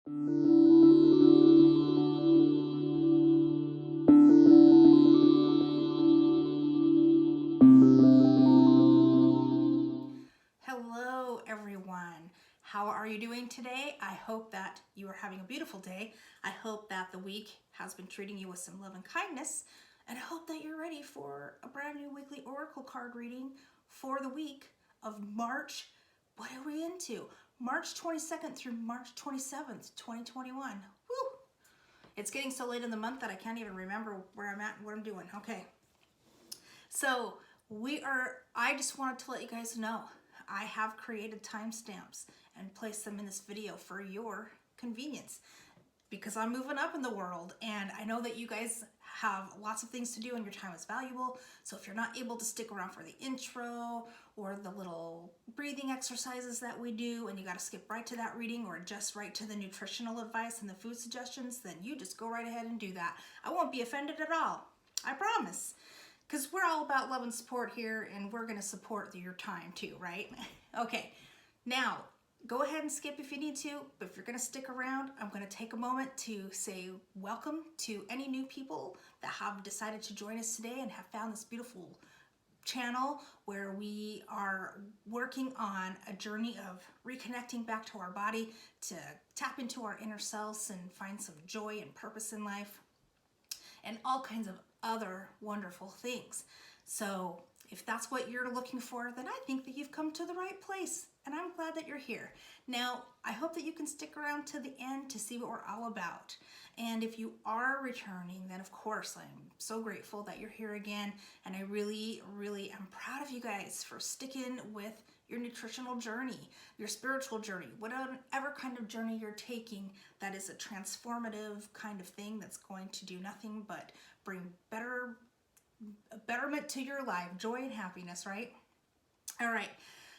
Hello, everyone. How are you doing today? I hope that you are having a beautiful day. I hope that the week has been treating you with some love and kindness. And I hope that you're ready for a brand new weekly oracle card reading for the week of March. What are we into? March 22nd through March 27th, 2021. Woo! It's getting so late in the month that I can't even remember where I'm at and what I'm doing. Okay. So I just wanted to let you guys know I have created timestamps and placed them in this video for your convenience because I'm moving up in the world and I know that you guys have lots of things to do and your time is valuable. So if you're not able to stick around for the intro or the little breathing exercises that we do and you got to skip right to that reading or just right to the nutritional advice and the food suggestions, then you just go right ahead and do that. I won't be offended at all. I promise. Because we're all about love and support here, and we're going to support your time too, right? Okay, now go ahead and skip if you need to, but if you're going to stick around, I'm going to take a moment to say welcome to any new people that have decided to join us today and have found this beautiful channel where we are working on a journey of reconnecting back to our body to tap into our inner selves and find some joy and purpose in life and all kinds of other wonderful things. So if that's what you're looking for, then I think that you've come to the right place, and I'm glad that you're here. Now, I hope that you can stick around to the end to see what we're all about. And if you are returning, then of course, I'm so grateful that you're here again, and I really, really am proud of you guys for sticking with your nutritional journey, your spiritual journey, whatever kind of journey you're taking that is a transformative kind of thing that's going to do nothing but bring betterment to your life, joy and happiness, right? All right,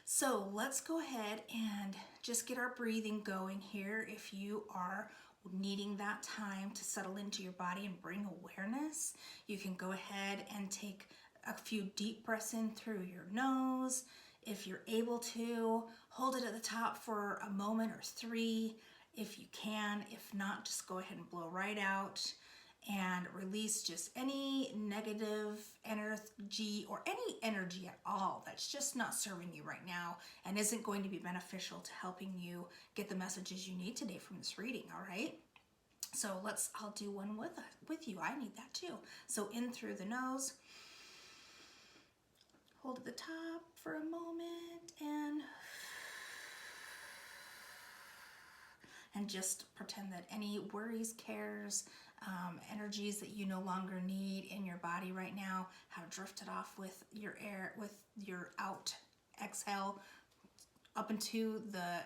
so let's go ahead and just get our breathing going here. If you are needing that time to settle into your body and bring awareness, you can go ahead and take a few deep breaths in through your nose. If you're able to, hold it at the top for a moment or three if you can. If not, just go ahead and blow right out and release just any negative energy or any energy at all that's just not serving you right now and isn't going to be beneficial to helping you get the messages you need today from this reading, all right? So I'll do one with you. I need that too. So in through the nose, hold at the top for a moment and just pretend that any worries, cares, energies that you no longer need in your body right now have drifted off with your air, with your out exhale up into the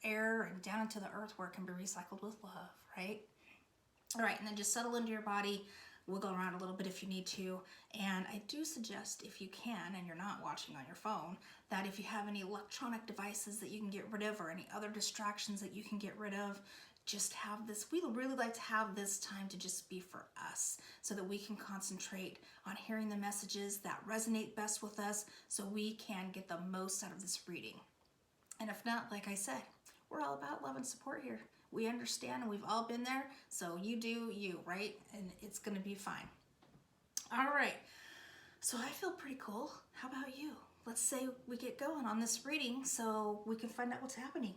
air and down into the earth where it can be recycled with love, right? All right, and then just settle into your body, wiggle around a little bit if you need to. And I do suggest, if you can, and you're not watching on your phone, that if you have any electronic devices that you can get rid of or any other distractions that you can get rid of, just have this. We really like to have this time to just be for us so that we can concentrate on hearing the messages that resonate best with us so we can get the most out of this reading. And if not, like I said, we're all about love and support here. We understand and we've all been there, so you do you, right? And it's gonna be fine. All right, so I feel pretty cool. How about you? Let's say we get going on this reading so we can find out what's happening.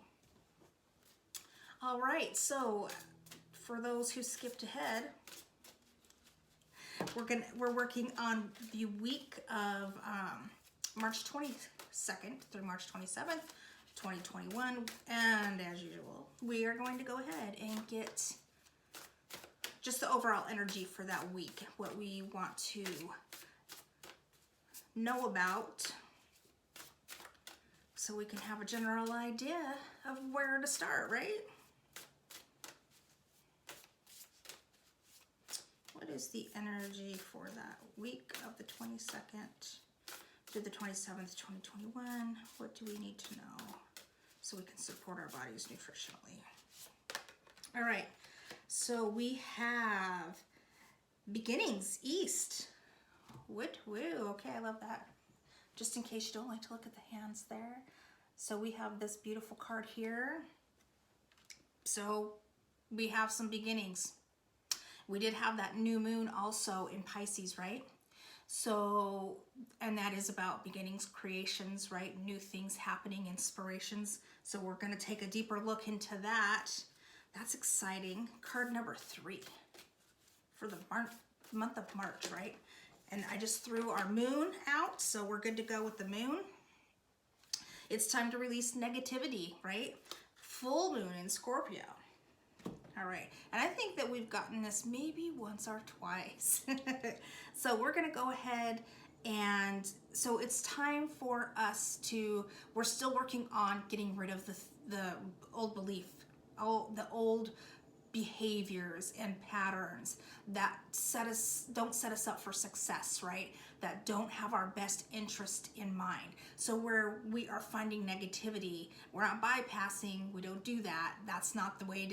All right, so for those who skipped ahead, we're working on the week of March 22nd through March 27th, 2021, and as usual, we are going to go ahead and get just the overall energy for that week, what we want to know about, so we can have a general idea of where to start, right? What is the energy for that week of the 22nd through the 27th, 2021? What do we need to know so we can support our bodies nutritionally? All right, so we have beginnings, east. Woo, okay, I love that. Just in case you don't like to look at the hands there. So we have this beautiful card here. So we have some beginnings. We did have that new moon also in Pisces, right? So, and that is about beginnings, creations, right? New things happening, inspirations. So we're going to take a deeper look into that. That's exciting. Card number 3 for the month of March, right? And I just threw our moon out, so we're good to go with the moon. It's time to release negativity, right? Full moon in Scorpio. All right, and I think that we've gotten this maybe once or twice. So we're gonna go ahead, and so it's time for us to, we're still working on getting rid of the old belief, the old behaviors and patterns that don't set us up for success, right? That don't have our best interest in mind. So where we are finding negativity, we're not bypassing, we don't do that. That's not the way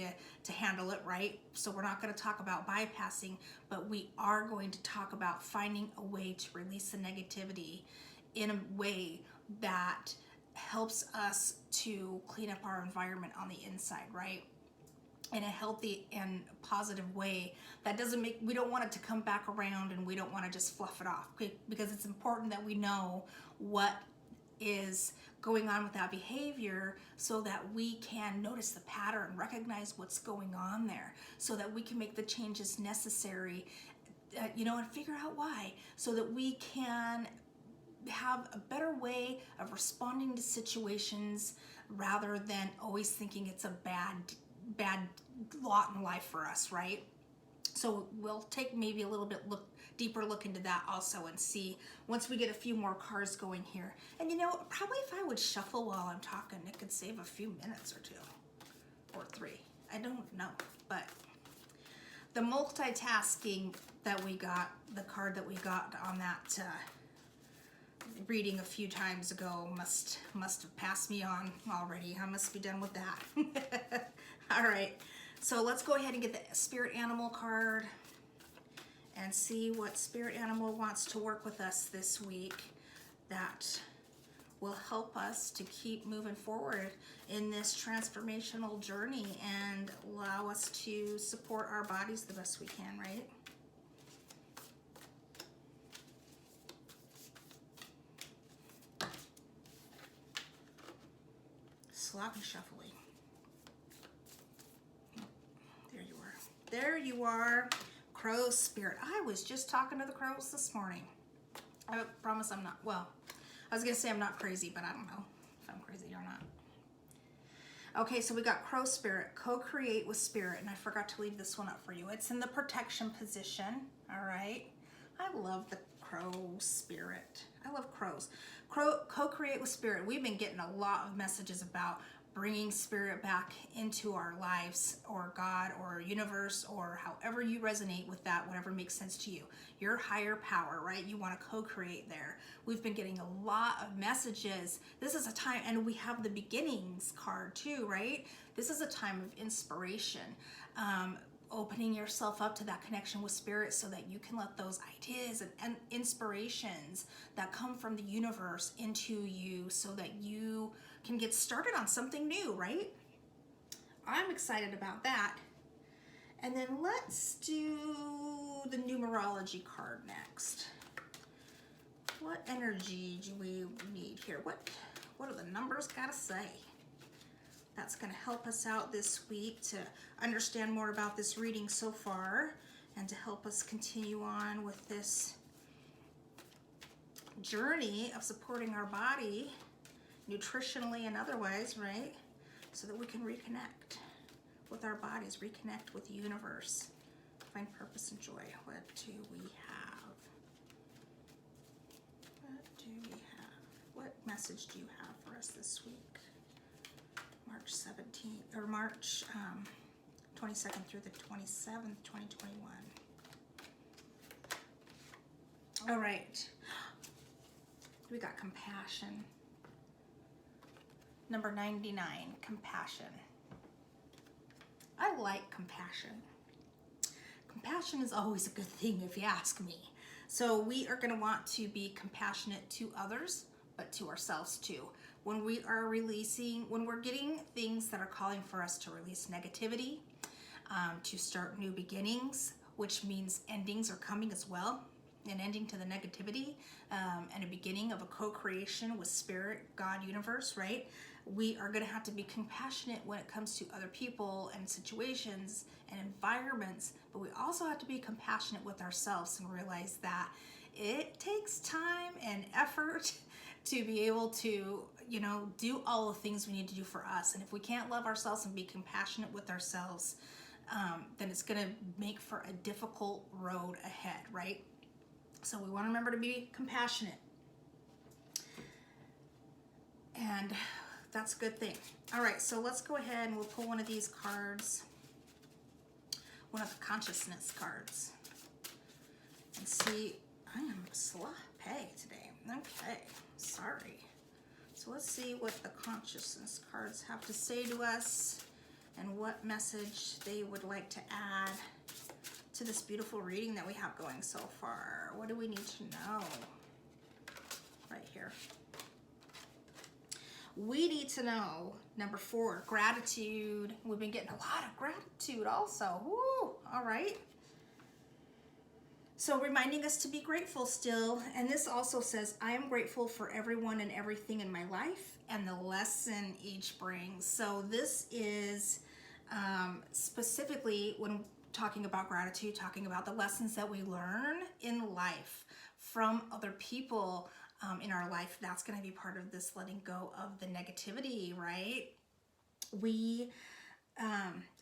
to handle it, right? So we're not going to talk about bypassing, but we are going to talk about finding a way to release the negativity in a way that helps us to clean up our environment on the inside, right? In a healthy and positive way that doesn't make, we don't want it to come back around, and we don't want to just fluff it off, because it's important that we know what is going on with that behavior so that we can notice the pattern, recognize what's going on there, so that we can make the changes necessary, and figure out why, so that we can have a better way of responding to situations rather than always thinking it's a bad lot in life for us, right? So we'll take maybe a little bit deeper look into that also, and see once we get a few more cards going here. And probably if I would shuffle while I'm talking, it could save a few minutes or 2 or 3. I don't know, but the multitasking that we got, the card that we got on that reading a few times ago must have passed me on already. I must be done with that. All right, so let's go ahead and get the spirit animal card and see what spirit animal wants to work with us this week that will help us to keep moving forward in this transformational journey and allow us to support our bodies the best we can, right? Sloppy shuffling. There you are, crow spirit. I was just talking to the crows this morning. I promise I'm not, well, I was gonna say I'm not crazy, but I don't know if I'm crazy or not. Okay, so we got crow spirit, co-create with spirit, and I forgot to leave this one up for you. It's in the protection position, all right? I love the crow spirit. I love crows. Co-create with spirit. We've been getting a lot of messages about bringing spirit back into our lives, or God, or universe, or however you resonate with that, whatever makes sense to you. Your higher power, right? You want to co-create there. We've been getting a lot of messages. This is a time, and we have the beginnings card too, right? This is a time of inspiration. Opening yourself up to that connection with spirit so that you can let those ideas and inspirations that come from the universe into you so that you can get started on something new, right? I'm excited about that. And then let's do the numerology card next. What energy do we need here? What do the numbers gotta say? That's going to help us out this week to understand more about this reading so far, and to help us continue on with this journey of supporting our body nutritionally and otherwise, right? So that we can reconnect with our bodies, reconnect with the universe, find purpose and joy. What do we have? What do we have? What message do you have for us this week? March 17th, or March 22nd through the 27th, 2021. All right. We got compassion. Number 99, compassion. I like compassion. Compassion is always a good thing if you ask me. So we are going to want to be compassionate to others, but to ourselves too. when we are when we're getting things that are calling for us to release negativity, to start new beginnings, which means endings are coming as well, an ending to the negativity, and a beginning of a co-creation with spirit, God, universe, right? We are going to have to be compassionate when it comes to other people and situations and environments, but we also have to be compassionate with ourselves and realize that it takes time and effort to be able to, do all the things we need to do for us. And if we can't love ourselves and be compassionate with ourselves, then it's going to make for a difficult road ahead, right? So we want to remember to be compassionate. And that's a good thing. All right, so let's go ahead and we'll pull one of these cards, one of the consciousness cards, and see. I am sloppy today. Okay, sorry. So let's see what the consciousness cards have to say to us and what message they would like to add to this beautiful reading that we have going so far. What do we need to know? Right here. We need to know, number 4, gratitude. We've been getting a lot of gratitude also. Woo, all right. So reminding us to be grateful still. And this also says, I am grateful for everyone and everything in my life and the lesson each brings. So this is specifically when talking about gratitude, talking about the lessons that we learn in life from other people in our life. That's going to be part of this letting go of the negativity, right?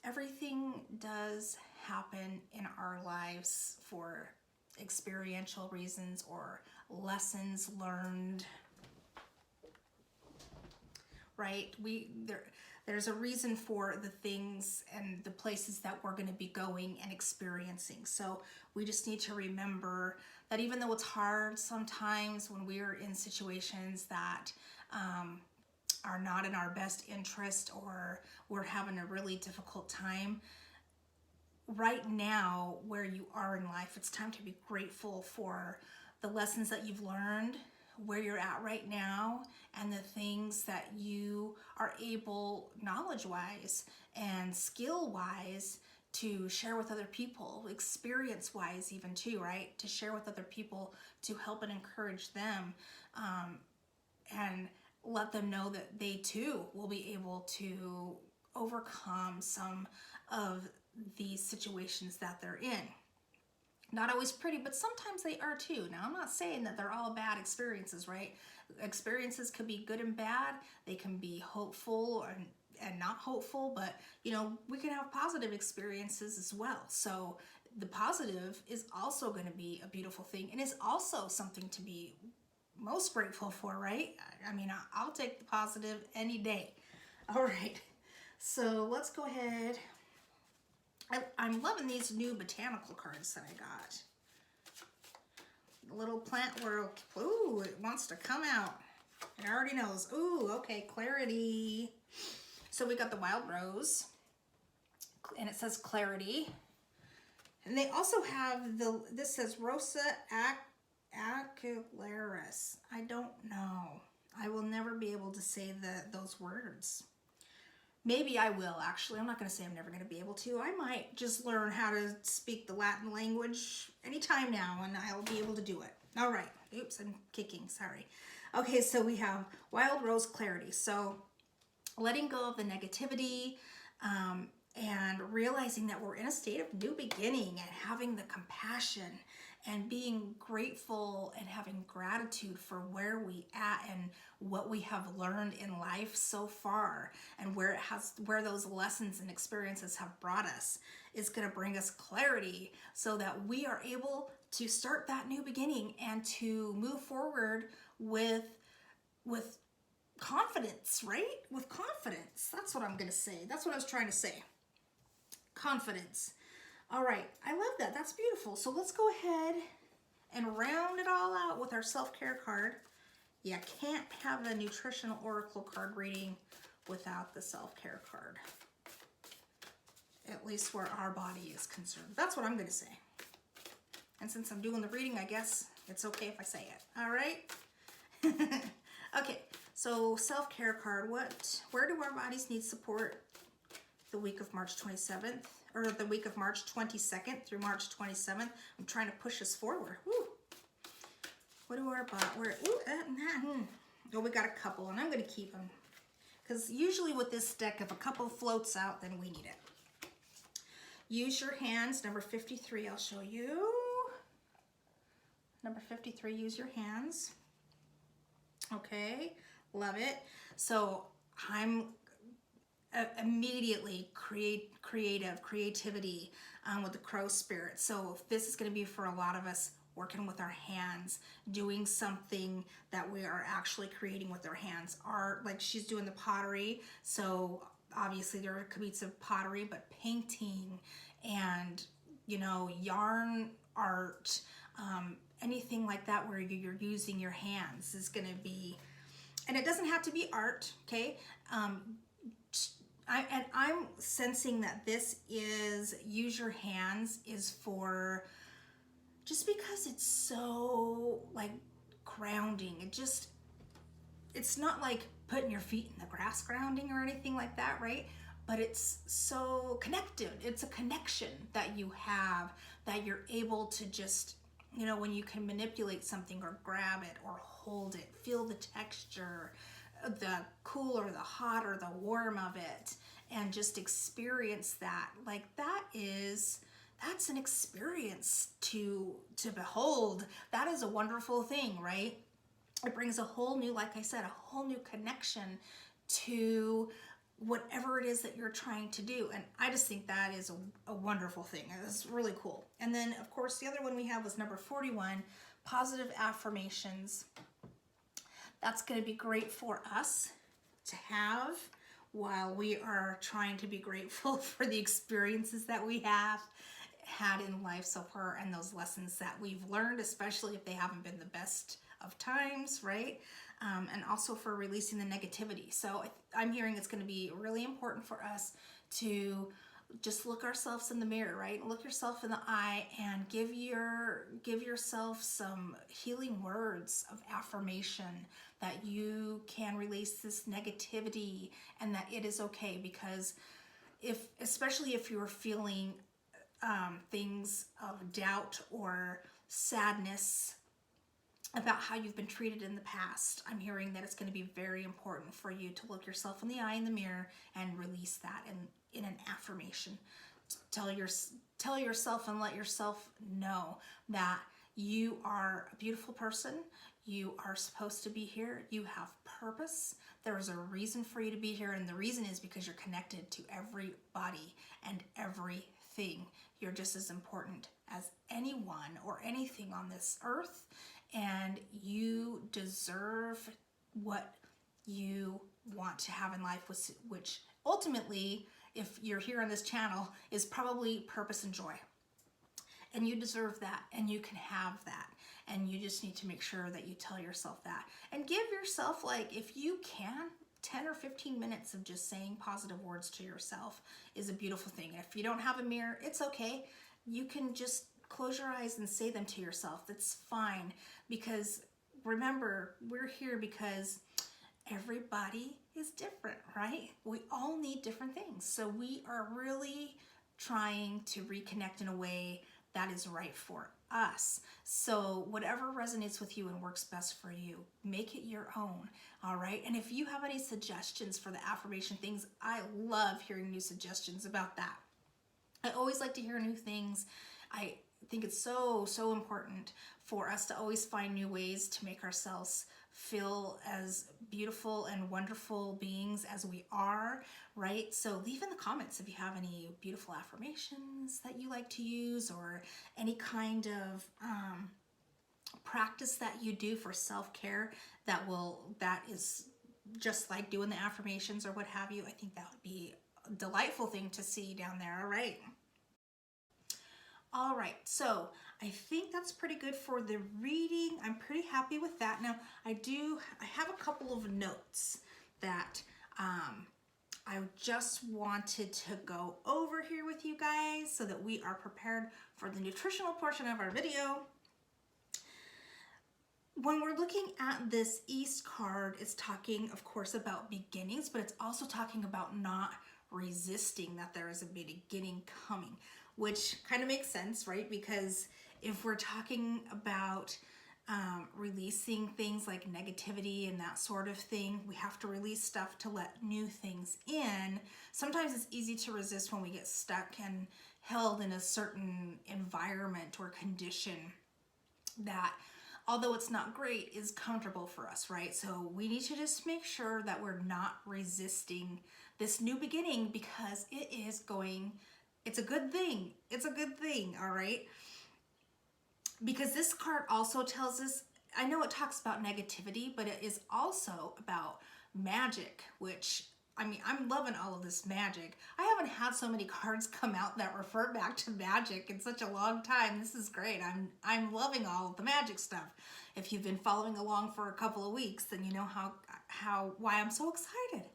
Everything does happen in our lives for experiential reasons or lessons learned, right? There's a reason for the things and the places that we're going to be going and experiencing. So we just need to remember that even though it's hard sometimes when we're in situations that are not in our best interest or we're having a really difficult time, right now where you are in life, it's time to be grateful for the lessons that you've learned, where you're at right now, and the things that you are able, knowledge-wise and skill-wise, to share with other people, experience-wise even too, right? To share with other people to help and encourage them, and let them know that they too will be able to overcome some of these situations that they're in. Not always pretty, but sometimes they are too. Now, I'm not saying that they're all bad experiences, right? Experiences can be good and bad. They can be hopeful and not hopeful, but we can have positive experiences as well. So the positive is also going to be a beautiful thing, and is also something to be most grateful for, right? I mean, I'll take the positive any day. All right, so let's go ahead. I'm loving these new botanical cards that I got. The little plant world. Ooh, it wants to come out. It already knows. Ooh, okay, clarity. So we got the wild rose, and it says clarity. And they also have this says Rosa acularis. I don't know. I will never be able to say those words. Maybe I will, actually. I'm not going to say I'm never going to be able to. I might just learn how to speak the Latin language anytime now, and I'll be able to do it. All right. Oops, I'm kicking. Sorry. Okay, so we have Wild Rose Clarity. So letting go of the negativity and realizing that we're in a state of new beginning and having the compassion and being grateful and having gratitude for where we at and what we have learned in life so far, and where those lessons and experiences have brought us is going to bring us clarity so that we are able to start that new beginning and to move forward with confidence, right? With confidence. That's what I'm going to say. That's what I was trying to say. Confidence. All right, I love that. That's beautiful. So let's go ahead and round it all out with our self-care card. You can't have the Nutritional Oracle card reading without the self-care card, at least where our body is concerned. That's what I'm going to say. And since I'm doing the reading, I guess it's okay if I say it. All right? Okay, So self-care card, where do our bodies need support the week of March 27th, or the week of March 22nd through March 27th? I'm trying to push us forward. Woo. What do our bodies, oh, we got a couple, and I'm going to keep them. Because usually with this deck, if a couple floats out, then we need it. Use your hands, number 53, I'll show you. Number 53, use your hands. Okay, love it. So I'm immediately creativity with the crow spirit. So this is going to be for a lot of us working with our hands, doing something that we are actually creating with our hands. Art, like she's doing the pottery, so obviously there could be some pottery, but painting and, you know, yarn art, anything like that where you're using your hands is going to be, and it doesn't have to be art, okay? I'm sensing that this is, use your hands is for, just because it's so like grounding. It's not like putting your feet in the grass grounding or anything like that, right? But it's so connected. It's a connection that you have, that you're able to just, you know, when you can manipulate something or grab it or hold it, feel the texture, the cool or the hot or the warm of it, and just experience that. Like that's an experience to behold. That is a wonderful thing, right? It brings a whole new, like I said, a whole new connection to whatever it is that you're trying to do. And I just think that is a wonderful thing. It's really cool. And then of course the other one we have was number 41, positive affirmations. That's going to be great for us to have while we are trying to be grateful for the experiences that we have had in life so far and those lessons that we've learned, especially if they haven't been the best of times, right? And also for releasing the negativity. So I'm hearing it's going to be really important for us to just look ourselves in the mirror, right? Look yourself in the eye and give yourself some healing words of affirmation that you can release this negativity and that it is okay. Because especially if you're feeling things of doubt or sadness about how you've been treated in the past, I'm hearing that it's going to be very important for you to look yourself in the eye in the mirror and release that in an affirmation. Tell yourself and let yourself know that you are a beautiful person. You are supposed to be here. You have purpose. There is a reason for you to be here, and the reason is because you're connected to everybody and everything. You're just as important as anyone or anything on this earth, and you deserve what you want to have in life, which ultimately, if you're here on this channel, is probably purpose and joy. And you deserve that, and you can have that. And you just need to make sure that you tell yourself that. And give yourself, like, if you can, 10 or 15 minutes of just saying positive words to yourself is a beautiful thing. And if you don't have a mirror, it's okay. You can just close your eyes and say them to yourself. That's fine. Because remember, we're here because everybody is different, right? We all need different things. So we are really trying to reconnect in a way that is right for us. So whatever resonates with you and works best for you, make it your own, all right? And if you have any suggestions for the affirmation things, I love hearing new suggestions about that. I always like to hear new things. I think it's so important for us to always find new ways to make ourselves feel as beautiful and wonderful beings as we are, right? So leave in the comments if you have any beautiful affirmations that you like to use, or any kind of practice that you do for self-care that is just like doing the affirmations or what have you. I think that would be a delightful thing to see down there. All right, so I think that's pretty good for the reading. I'm pretty happy with that. Now, I have a couple of notes that I just wanted to go over here with you guys so that we are prepared for the nutritional portion of our video. when we're looking at this East card, it's talking, of course, about beginnings, but it's also talking about not resisting that there is a beginning coming, which kind of makes sense, right? Because if we're talking about releasing things like negativity and that sort of thing, we have to release stuff to let new things in. Sometimes it's easy to resist when we get stuck and held in a certain environment or condition that, although it's not great, is comfortable for us, right? So we need to just make sure that we're not resisting this new beginning, because it's a good thing. It's a good thing, all right? Because this card also tells us, I know it talks about negativity, but it is also about magic, which, I mean, I'm loving all of this magic. I haven't had so many cards come out that refer back to magic in such a long time. This is great. I'm loving all of the magic stuff. If you've been following along for a couple of weeks, then you know why I'm so excited.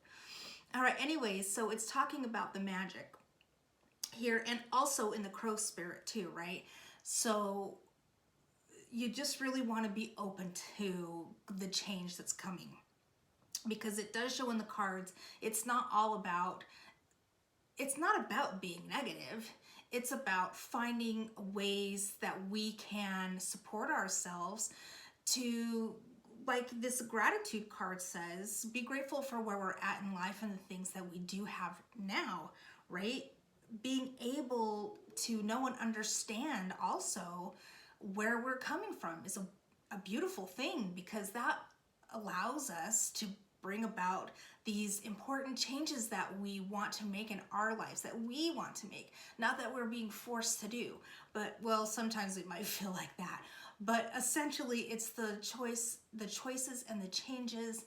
All right, anyways, so it's talking about the magic here, and also in the crow spirit too, right? So you just really want to be open to the change that's coming, because it does show in the cards it's not about being negative. It's about finding ways that we can support ourselves to, like this gratitude card says, be grateful for where we're at in life and the things that we do have now, right? Being able to know and understand also where we're coming from is a beautiful thing, because that allows us to bring about these important changes that we want to make in our lives, that we want to make, not that we're being forced to do. But, well, sometimes it might feel like that, but essentially it's the choices and the changes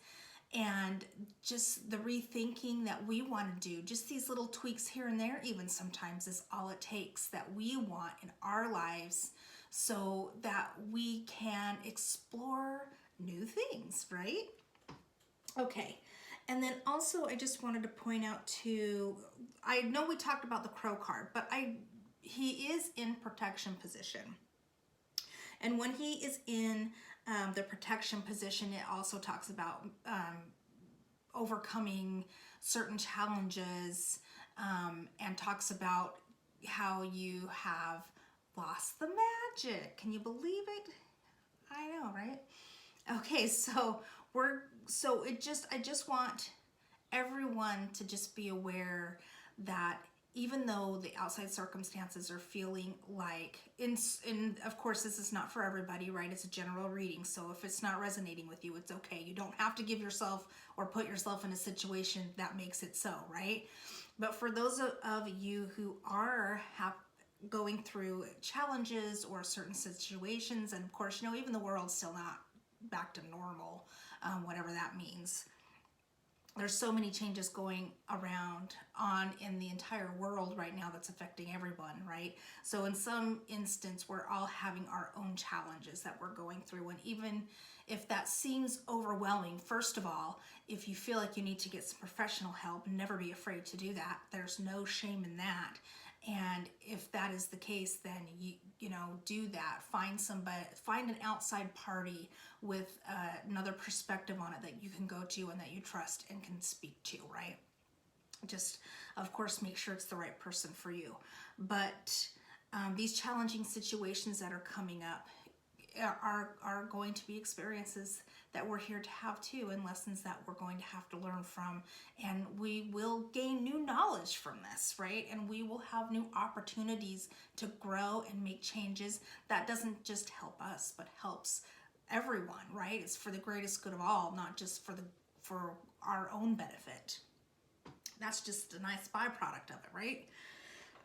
and just the rethinking that we want to do. Just these little tweaks here and there, even sometimes, is all it takes that we want in our lives, so that we can explore new things, right? Okay, and then also I just wanted to point out too, I know we talked about the crow card, but he is in protection position. And when he is in the protection position, it also talks about overcoming certain challenges, and talks about how you have lost the magic. Can you believe it? I know, right? Okay, so I just want everyone to just be aware that even though the outside circumstances are feeling like, of course this is not for everybody, right? It's a general reading, so if it's not resonating with you, it's okay. You don't have to give yourself or put yourself in a situation that makes it so, right? But for those of you who are going through challenges or certain situations, and of course, even the world's still not back to normal, whatever that means. There's so many changes going around in the entire world right now that's affecting everyone, right? So in some instance, we're all having our own challenges that we're going through. And even if that seems overwhelming, first of all, if you feel like you need to get some professional help, never be afraid to do that. There's no shame in that. And if that is the case, then you do that. Find an outside party with another perspective on it that you can go to and that you trust and can speak to, right? Just, of course, make sure it's the right person for you. But these challenging situations that are coming up are going to be experiences that we're here to have too, and lessons that we're going to have to learn from, and we will gain new knowledge from this, right? And we will have new opportunities to grow and make changes that doesn't just help us, but helps everyone, right? It's for the greatest good of all, not just for our own benefit. That's just a nice byproduct of it, right?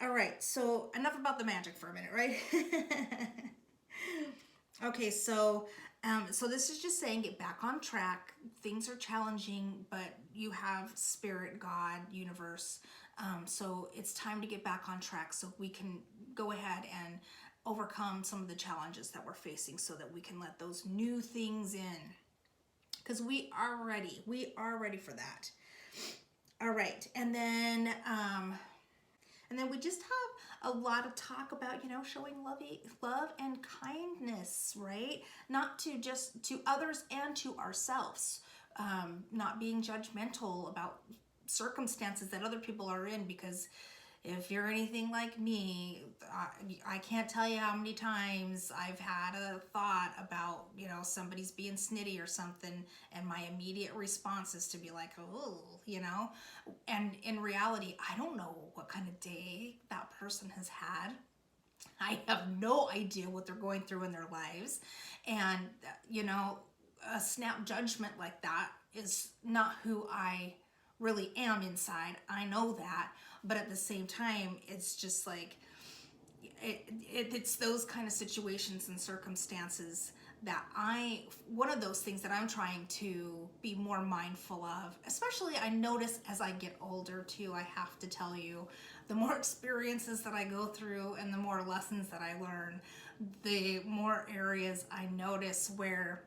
All right, so enough about the magic for a minute, right? Okay, so this is just saying get back on track. Things are challenging, but you have spirit, God, universe. So it's time to get back on track so we can go ahead and overcome some of the challenges that we're facing, so that we can let those new things in. Because we are ready. We are ready for that. All right, and then And then we just have a lot of talk about, showing love and kindness, right? Not to just to others and to ourselves. Not being judgmental about circumstances that other people are in, because if you're anything like me, I can't tell you how many times I've had a thought about, somebody's being snitty or something, and my immediate response is to be like, oh, and in reality, I don't know what kind of day that person has had. I have no idea what they're going through in their lives. And, a snap judgment like that is not who I really am inside. I know that. But at the same time, it's just like, it's those kind of situations and circumstances that one of those things that I'm trying to be more mindful of, especially I notice as I get older too, I have to tell you, the more experiences that I go through and the more lessons that I learn, the more areas I notice where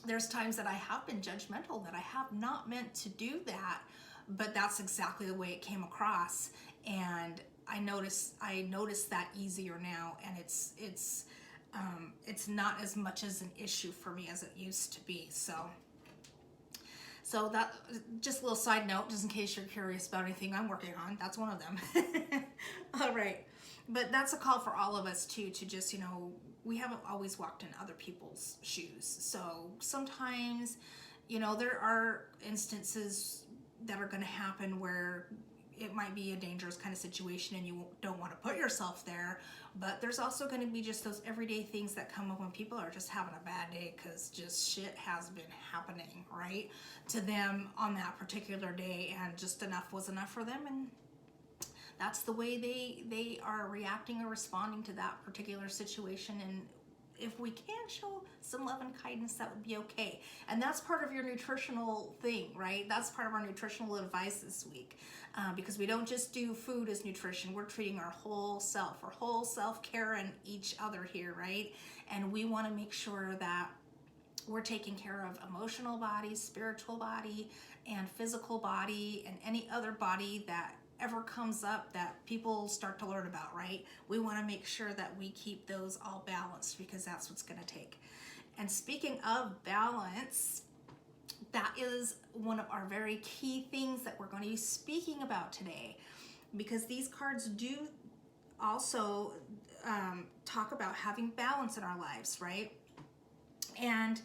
there's times that I have been judgmental, that I have not meant to do that, but that's exactly the way it came across. And I notice that easier now, and it's not as much as an issue for me as it used to be. So that, just a little side note, just in case you're curious about anything I'm working on, that's one of them. All right. But that's a call for all of us too, to just, we haven't always walked in other people's shoes. So sometimes, there are instances that are going to happen where it might be a dangerous kind of situation and you don't want to put yourself there. But there's also going to be just those everyday things that come up when people are just having a bad day, because just shit has been happening, right, to them on that particular day, and just enough was enough for them, and that's the way they are reacting or responding to that particular situation. And if we can show some love and kindness, that would be okay. And that's part of your nutritional thing, right? That's part of our nutritional advice this week. Because we don't just do food as nutrition. We're treating our whole self-care and each other here, right? And we want to make sure that we're taking care of emotional body, spiritual body, and physical body, and any other body that ever comes up that people start to learn about, right? We want to make sure that we keep those all balanced, because that's what's going to take. And speaking of balance, that is one of our very key things that we're going to be speaking about today, because these cards do also talk about having balance in our lives, right? And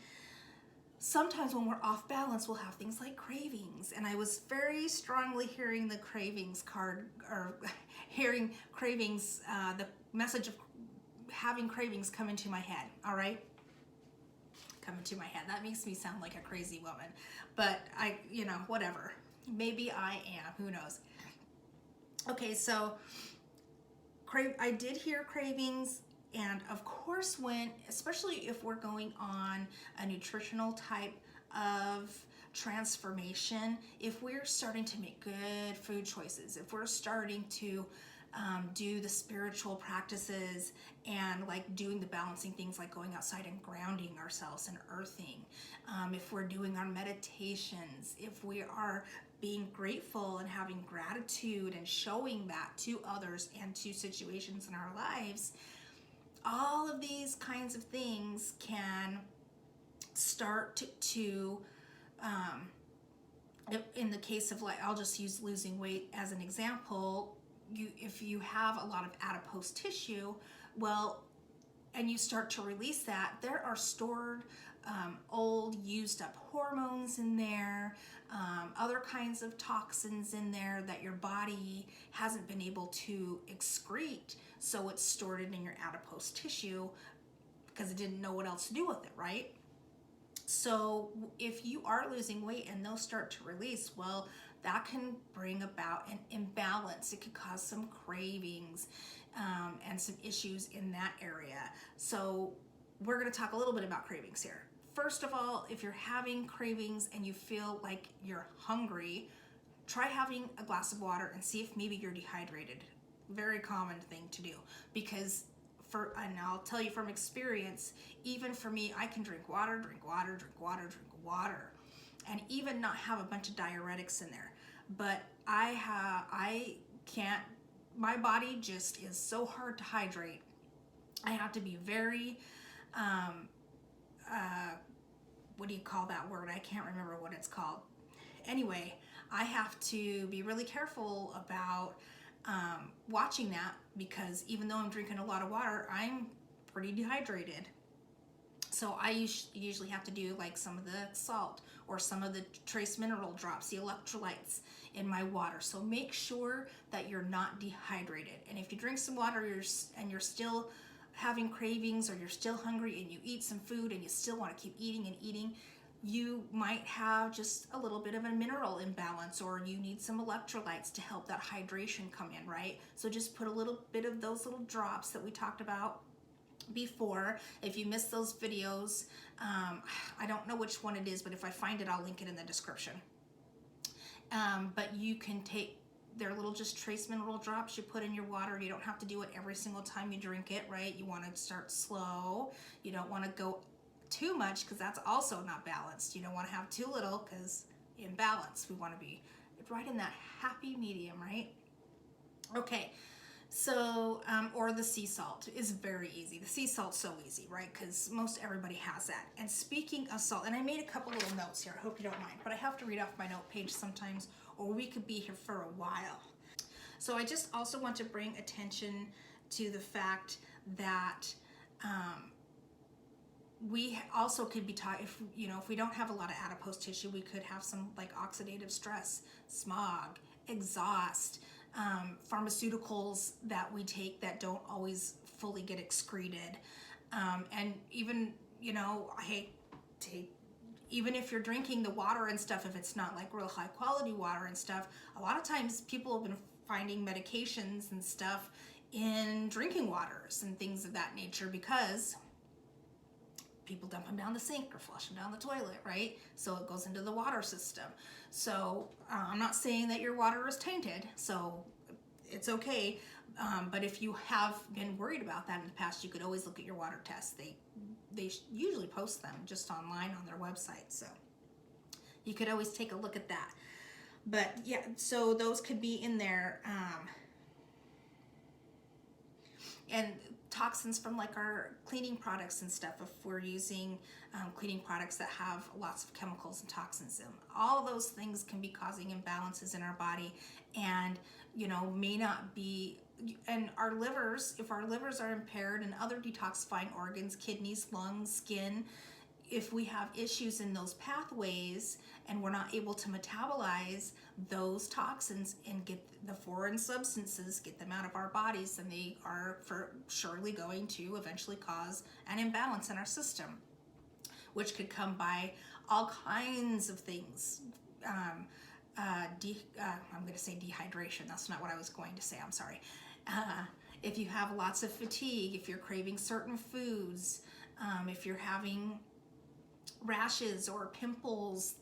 sometimes when we're off balance, we'll have things like cravings. And I was very strongly hearing the cravings card, or hearing cravings, the message of having cravings come into my head, all right? Come into my head. That makes me sound like a crazy woman. But whatever. Maybe I am. Who knows? Okay, so I did hear cravings. And of course, especially if we're going on a nutritional type of transformation, if we're starting to make good food choices, if we're starting to do the spiritual practices and like doing the balancing things like going outside and grounding ourselves and earthing, if we're doing our meditations, if we are being grateful and having gratitude and showing that to others and to situations in our lives, all of these kinds of things can start to in the case of, like, I'll just use losing weight as an example. If you have a lot of adipose tissue, well, and you start to release that, there are stored old used up hormones in there, other kinds of toxins in there that your body hasn't been able to excrete, so it's stored in your adipose tissue because it didn't know what else to do with it, right? So if you are losing weight and those start to release, well, that can bring about an imbalance. It could cause some cravings and some issues in that area. So we're going to talk a little bit about cravings here. First of all, if you're having cravings and you feel like you're hungry, try having a glass of water and see if maybe you're dehydrated. Very common thing to do, because and I'll tell you from experience, even for me, I can drink water, and even not have a bunch of diuretics in there. But I can't my body just is so hard to hydrate. I have to be very, what do you call that word? I can't remember what it's called. Anyway, I have to be really careful about watching that, because even though I'm drinking a lot of water, I'm pretty dehydrated. So I usually have to do like some of the salt or some of the trace mineral drops, the electrolytes in my water. So make sure that you're not dehydrated. And if you drink some water and you're still having cravings, or you're still hungry and you eat some food and you still want to keep eating and eating, you might have just a little bit of a mineral imbalance, or you need some electrolytes to help that hydration come in, right? So just put a little bit of those little drops that we talked about before. If you missed those videos, I don't know which one it is, but if I find it, I'll link it in the description. But you can take their little just trace mineral drops you put in your water. You don't have to do it every single time you drink it, right? You want to start slow. You don't want to go too much, because that's also not balanced. You don't want to have too little, because imbalance. We want to be right in that happy medium, right? Okay. So, or the sea salt is very easy. The sea salt's so easy, right? Because most everybody has that. And speaking of salt, and I made a couple little notes here. I hope you don't mind, but I have to read off my note page sometimes, or we could be here for a while. So I just also want to bring attention to the fact that we also could be taught, if we don't have a lot of adipose tissue, we could have some like oxidative stress, smog, exhaust, pharmaceuticals that we take that don't always fully get excreted, and even I hate to, even if you're drinking the water and stuff, if it's not like real high quality water and stuff, a lot of times people have been finding medications and stuff in drinking waters and things of that nature, because people dump them down the sink or flush them down the toilet, right? So it goes into the water system. So I'm not saying that your water is tainted, so it's okay. But if you have been worried about that in the past, you could always look at your water tests. They usually post them just online on their website, so you could always take a look at that. But yeah, so those could be in there. And toxins from like our cleaning products and stuff, if we're using cleaning products that have lots of chemicals and toxins in them, all of those things can be causing imbalances in our body, and may not be. And our livers, if our livers are impaired, and other detoxifying organs, kidneys, lungs, skin, if we have issues in those pathways and we're not able to metabolize those toxins and get the foreign substances, get them out of our bodies, then they are surely going to eventually cause an imbalance in our system, which could come by all kinds of things. I'm going to say dehydration. That's not what I was going to say. I'm sorry. If you have lots of fatigue, if you're craving certain foods, if you're having rashes or pimples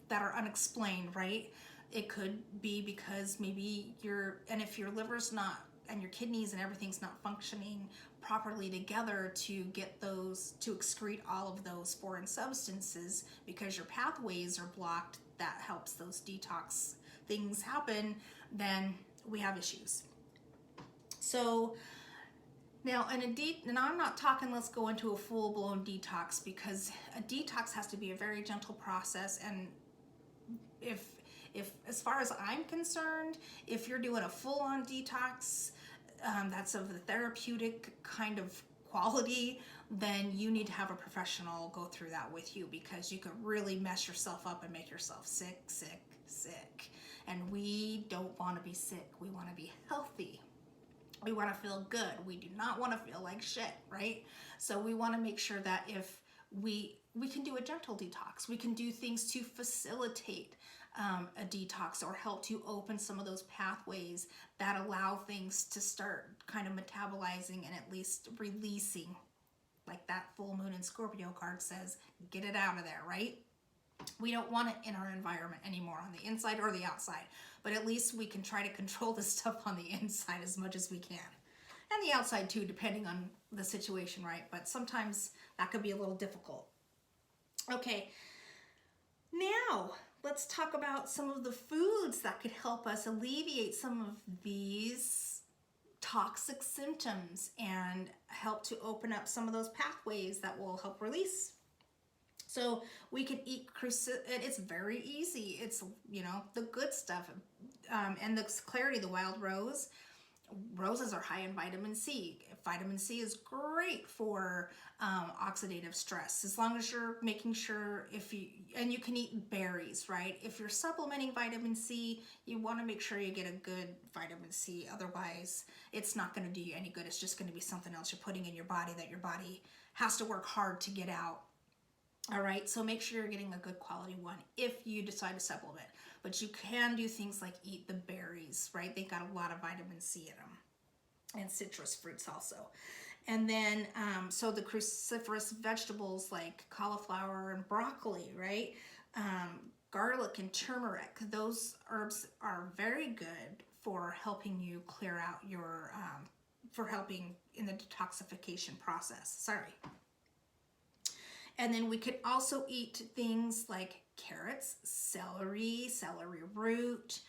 that are unexplained, right? It could be because maybe if your liver's not, and your kidneys and everything's not functioning properly together to get those, to excrete all of those foreign substances, because your pathways are blocked, that helps those detox things happen, then we have issues. So now, and I'm not talking let's go into a full-blown detox, because a detox has to be a very gentle process. And if as far as I'm concerned, if you're doing a full-on detox that's of the therapeutic kind of quality, then you need to have a professional go through that with you, because you could really mess yourself up and make yourself sick. And we don't want to be sick. We want to be healthy. We want to feel good. We do not want to feel like shit, right? So we want to make sure that if we can do a gentle detox, we can do things to facilitate a detox, or help to open some of those pathways that allow things to start kind of metabolizing and at least releasing, like that full moon in Scorpio card says, get it out of there, right? We don't want it in our environment anymore, on the inside or the outside, but at least we can try to control the stuff on the inside as much as we can. And the outside too, depending on the situation, right? But sometimes that could be a little difficult. Okay, now let's talk about some of the foods that could help us alleviate some of these toxic symptoms and help to open up some of those pathways that will help release. So we can eat it's very easy. It's, you know, the good stuff. And the clarity, the wild rose. Roses are high in vitamin C. Vitamin C is great for oxidative stress, as long as you're making sure and you can eat berries, right? If you're supplementing vitamin C, you want to make sure you get a good vitamin C. Otherwise, it's not going to do you any good. It's just going to be something else you're putting in your body that your body has to work hard to get out. All right, so make sure you're getting a good quality one if you decide to supplement. But you can do things like eat the berries, right? They got a lot of vitamin C in them, and citrus fruits also. And then, so the cruciferous vegetables like cauliflower and broccoli, right? Garlic and turmeric, those herbs are very good for helping you clear out your, for helping in the detoxification process. Sorry. And then we could also eat things like carrots, celery root,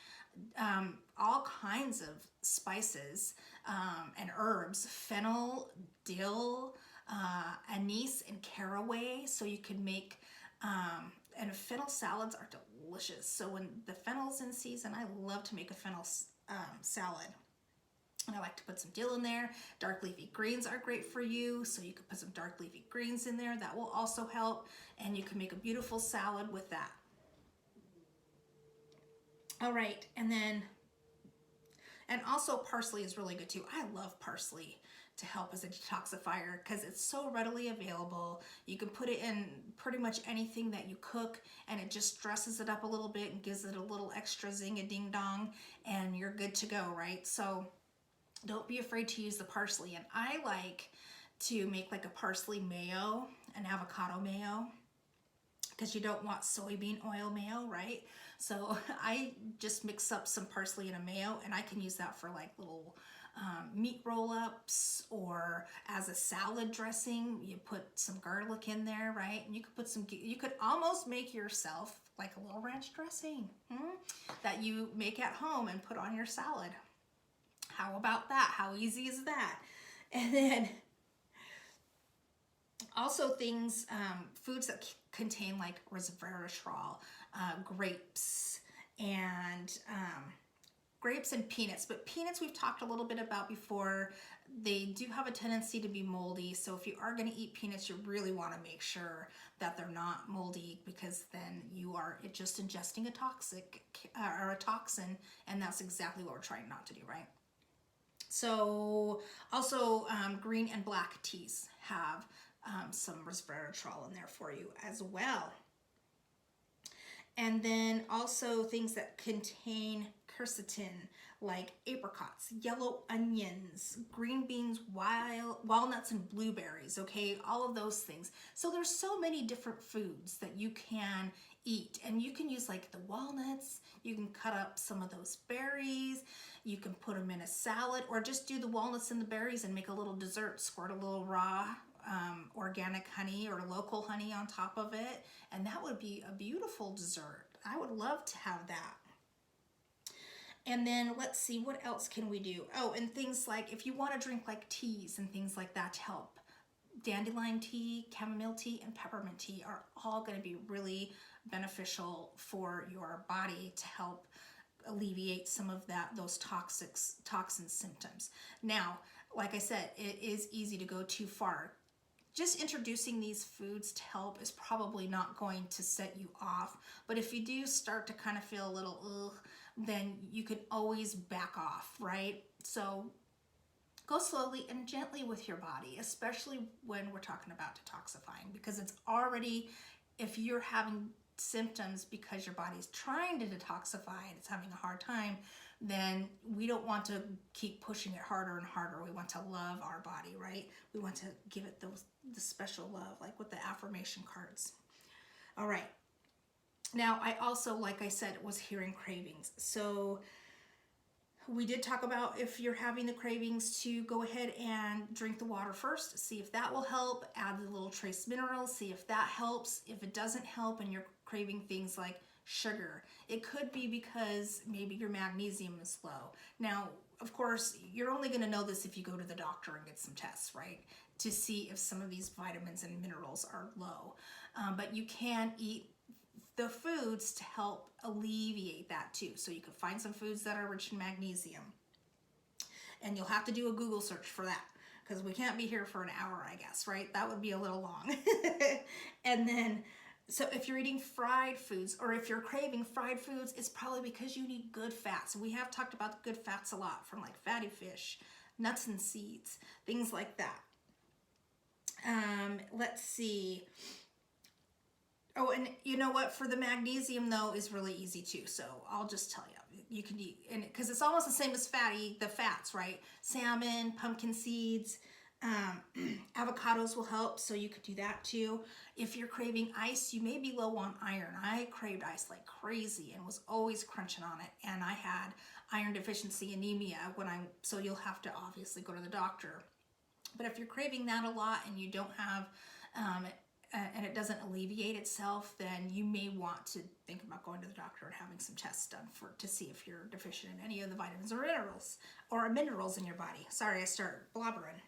all kinds of spices and herbs, fennel, dill, anise, and caraway. So you can make, and fennel salads are delicious. So when the fennel's in season, I love to make a fennel salad. And I like to put some dill in there. Dark leafy greens are great for you, so you can put some dark leafy greens in there. That will also help, and you can make a beautiful salad with that. All right, and also parsley is really good too. I love parsley to help as a detoxifier because it's so readily available. You can put it in pretty much anything that you cook, and it just dresses it up a little bit and gives it a little extra zing-a-ding-dong, and you're good to go, right? So don't be afraid to use the parsley. And I like to make like a parsley mayo, an avocado mayo, because you don't want soybean oil mayo, right? So I just mix up some parsley in a mayo, and I can use that for like little meat roll-ups, or as a salad dressing. You put some garlic in there, right? And you could almost make yourself like a little ranch dressing that you make at home and put on your salad. How about that? How easy is that? And then also things, foods that contain like resveratrol, grapes, and peanuts. But peanuts we've talked a little bit about before. They do have a tendency to be moldy. So if you are going to eat peanuts, you really want to make sure that they're not moldy, because then you are just ingesting a toxin, and that's exactly what we're trying not to do, right? So also green and black teas have some resveratrol in there for you as well. And then also things that contain quercetin, like apricots, yellow onions, green beans, walnuts, and blueberries, okay? All of those things. So there's so many different foods that you can eat, and you can use like the walnuts, you can cut up some of those berries, you can put them in a salad, or just do the walnuts and the berries and make a little dessert, squirt a little raw organic honey or local honey on top of it, and that would be a beautiful dessert. I would love to have that. And then let's see, what else can we do? Oh, and things like if you want to drink like teas and things like that to help, dandelion tea, chamomile tea, and peppermint tea are all going to be really beneficial for your body to help alleviate some of those toxin symptoms. Now, like I said, it is easy to go too far. Just introducing these foods to help is probably not going to set you off, but if you do start to kind of feel a little ugh, then you can always back off, right? So go slowly and gently with your body, especially when we're talking about detoxifying, because it's already, if you're having symptoms because your body's trying to detoxify and it's having a hard time, then we don't want to keep pushing it harder and harder. We want to love our body, right? We want to give it the special love, like with the affirmation cards. All right. Now, I also, like I said, was hearing cravings. So we did talk about if you're having the cravings to go ahead and drink the water first, see if that will help, add the little trace minerals, see if that helps. If it doesn't help and you're craving things like sugar. It could be because maybe your magnesium is low. Now, of course, you're only going to know this if you go to the doctor and get some tests, right? To see if some of these vitamins and minerals are low. But you can eat the foods to help alleviate that too. So you can find some foods that are rich in magnesium. And you'll have to do a Google search for that, because we can't be here for an hour, I guess, right? That would be a little long. And then, so if you're eating fried foods, or if you're craving fried foods, it's probably because you need good fats. We have talked about the good fats a lot, from like fatty fish, nuts and seeds, things like that. Let's see. Oh, and you know what? For the magnesium, though, is really easy too. So I'll just tell you, you can eat, and because it's almost the same as the fats, right? Salmon, pumpkin seeds, avocados will help. So you could do that too. If you're craving ice, you may be low on iron. I craved ice like crazy and was always crunching on it. And I had iron deficiency anemia so you'll have to obviously go to the doctor. But if you're craving that a lot and you don't have, and it doesn't alleviate itself, then you may want to think about going to the doctor and having some tests done to see if you're deficient in any of the vitamins or minerals in your body. Sorry, I start blabbering.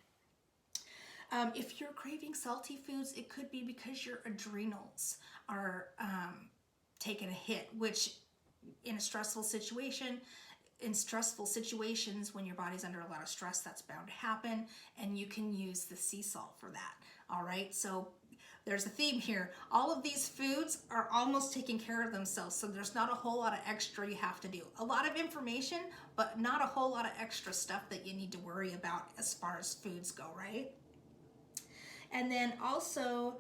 If you're craving salty foods, it could be because your adrenals are taking a hit, which in stressful situations, when your body's under a lot of stress, that's bound to happen, and you can use the sea salt for that. All right, so there's a theme here. All of these foods are almost taking care of themselves, so there's not a whole lot of extra you have to do. A lot of information, but not a whole lot of extra stuff that you need to worry about as far as foods go, right? And then also,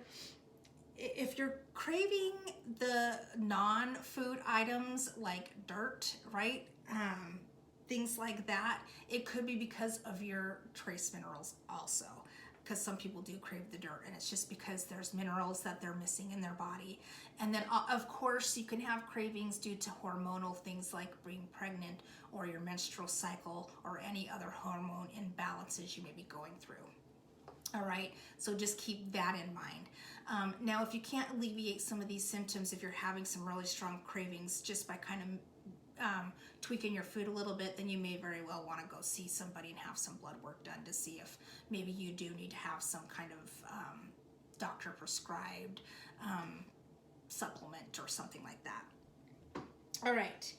if you're craving the non-food items like dirt, right? Things like that, it could be because of your trace minerals also. Because some people do crave the dirt, and it's just because there's minerals that they're missing in their body. And then, of course, you can have cravings due to hormonal things like being pregnant or your menstrual cycle or any other hormone imbalances you may be going through. All right, so just keep that in mind. Now, if you can't alleviate some of these symptoms, if you're having some really strong cravings just by kind of tweaking your food a little bit, then you may very well want to go see somebody and have some blood work done to see if maybe you do need to have some kind of doctor prescribed supplement or something like that. All right.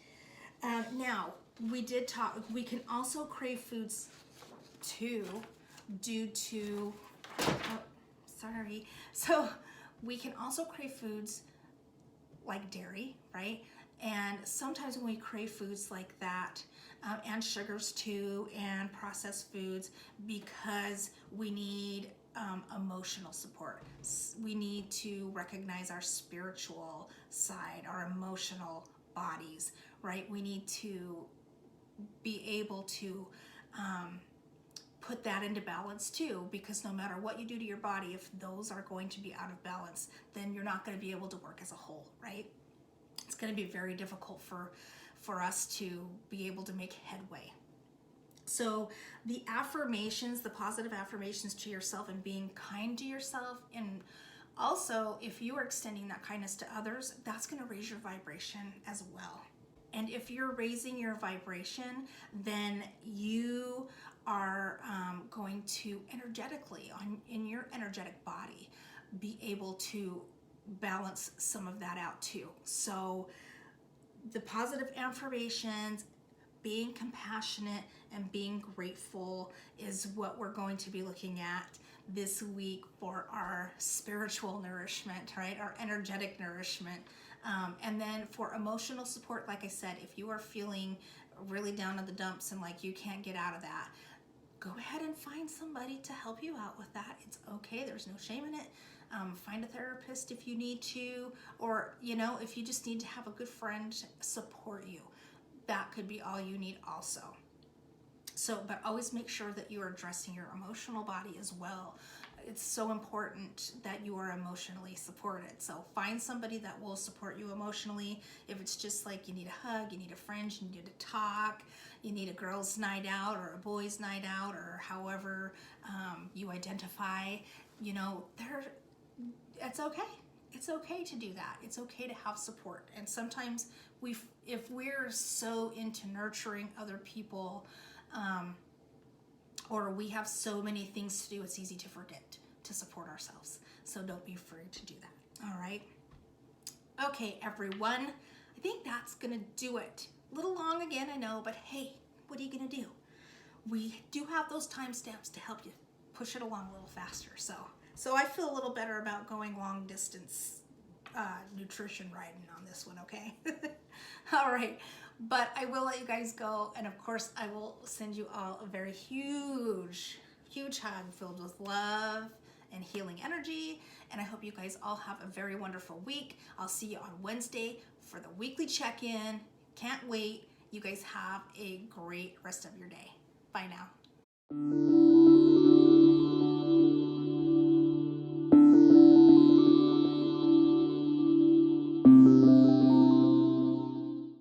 Now, we did talk, we can also crave foods too due to, so we can also crave foods like dairy, right? And sometimes when we crave foods like that, and sugars too, and processed foods, because we need emotional support. We need to recognize our spiritual side, our emotional bodies, right? We need to be able to put that into balance too, because no matter what you do to your body, if those are going to be out of balance, then you're not going to be able to work as a whole, right? It's going to be very difficult for us to be able to make headway. So the affirmations, the positive affirmations to yourself and being kind to yourself, and also if you are extending that kindness to others, that's going to raise your vibration as well. And if you're raising your vibration, then you are going to energetically, in your energetic body, be able to balance some of that out too. So the positive affirmations, being compassionate and being grateful is what we're going to be looking at this week for our spiritual nourishment, right? Our energetic nourishment. And then for emotional support, like I said, if you are feeling really down in the dumps and like you can't get out of that, go ahead and find somebody to help you out with that. It's okay. There's no shame in it. Find a therapist if you need to, or, if you just need to have a good friend support you, that could be all you need also. So, but always make sure that you are addressing your emotional body as well. It's so important that you are emotionally supported. So find somebody that will support you emotionally. If it's just like you need a hug, you need a friend, you need to talk, you need a girl's night out or a boy's night out, or however you identify, it's okay. It's okay to do that. It's okay to have support. And sometimes if we're so into nurturing other people, or we have so many things to do, it's easy to forget to support ourselves. So don't be afraid to do that. All right. Okay, everyone. I think that's gonna do it. A little long again, I know, but hey, what are you gonna do? We do have those timestamps to help you push it along a little faster. So I feel a little better about going long distance nutrition riding on this one, okay? All right, but I will let you guys go, and of course I will send you all a very huge hug filled with love and healing energy, and I hope you guys all have a very wonderful week. I'll see you on Wednesday for the weekly check-in. Can't wait. You guys have a great rest of your day. Bye now.